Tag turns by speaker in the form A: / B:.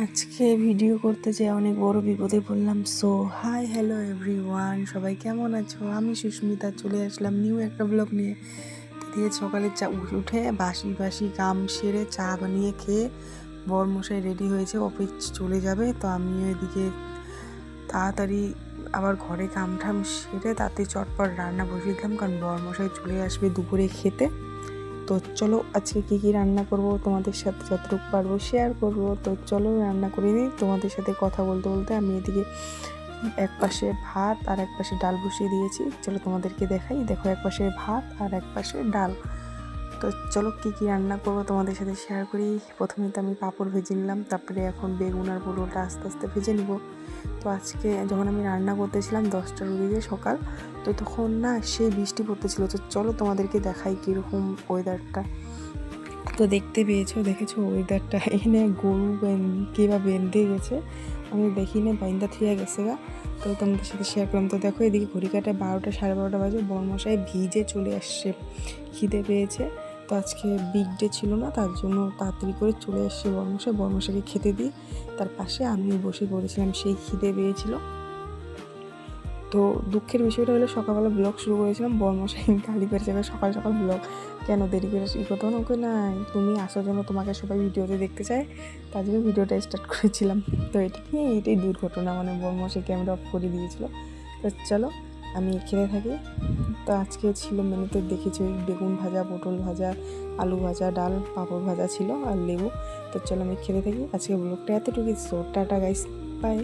A: আজকে ভিডিও করতে যেয়ে অনেক বড় বিপদে পড়লাম। সো হাই হ্যালো এভরিওয়ান, সবাই কেমন আছো? আমি সুস্মিতা চলে আসলাম নিউ একটা ব্লগ নিয়ে। দিয়ে সকালে উঠে বাসি বাসি কাম সেরে চা বানিয়ে খেয়ে বরমশাই রেডি হয়েছে, অফিস চলে যাবে। তো আমিও এদিকে তাড়াতাড়ি আবার ঘরে কাম ঠাম সেরে তাতে চটপট রান্না বসিয়ে দিলাম, কারণ বরমশাই চলে আসবে দুপুরে খেতে। তো চলো আজকে কী কী রান্না করব তোমাদের সাথে যতটুকু পারবো শেয়ার করব। তো চলো রান্না করে নিই। তোমাদের সাথে কথা বলতে বলতে আমি এদিকে এক পাশে ভাত আর এক পাশে ডাল বসিয়ে দিয়েছি। চলো তোমাদেরকে দেখাই। দেখো, এক পাশে ভাত আর এক পাশে ডাল। তো চলো কী কী রান্না করবো তোমাদের সাথে শেয়ার করি। প্রথমে তো আমি পাঁপড় ভেজে নিলাম, তারপরে এখন বেগুন আর পটলটা আস্তে আস্তে ভেজে নিব। তো আজকে যখন আমি রান্না করতেছিলাম 10টার দিকে সকাল, তো তখন না সেই বৃষ্টি পড়তেছিল। তো চলো তোমাদেরকে দেখাই কীরকম ওয়েদারটা। তো দেখেছো ওয়েদারটা। এখানে গরু কে বা বেঁধে গেছে, আমি দেখিনি, বাইন্দা থিয়া গেছে গা। তো তোমাদের সাথে শেয়ার করলাম। তো দেখো এদিকে ঘড়ি কাটায় 12টা 12:30 বাজে, বরমশাই ভিজে চলে আসছে, খিদে পেয়েছে। তো আজকে বিগ ডে ছিল না, তার জন্য তাড়াতাড়ি করে চলে আসছে বরমশাইকে খেতে দিই। তার পাশে আমিও বসে পড়েছিলাম, সেই খিদে পেয়েছিল। তো দুঃখের বিষয়টা হলো সকালবেলা ব্লগ শুরু করেছিলাম, বরমশাই গালি পেরেছে, সকাল সকাল ব্লগ কেন দেরি করে ই করতে না, ওকে না তুমি আসার জন্য তোমাকে সবাই ভিডিওতে দেখতে চায়, তার জন্য ভিডিওটা স্টার্ট করেছিলাম। তো এটাই দুর্ঘটনা, মানে বরমশাই ক্যামেরা অফ করে দিয়েছিল। তো চলো আমি খেতে থাকি। তো আজকে ছিল মেনুতে দেখেছি বেগুন ভাজা, পটল ভাজা, আলু ভাজা, ডাল, পাঁপড় ভাজা ছিল আর লেবু। তো চলো আমি খেতে থাকি। আজকে ব্লগটা এতটুকুই। So tata guys, by.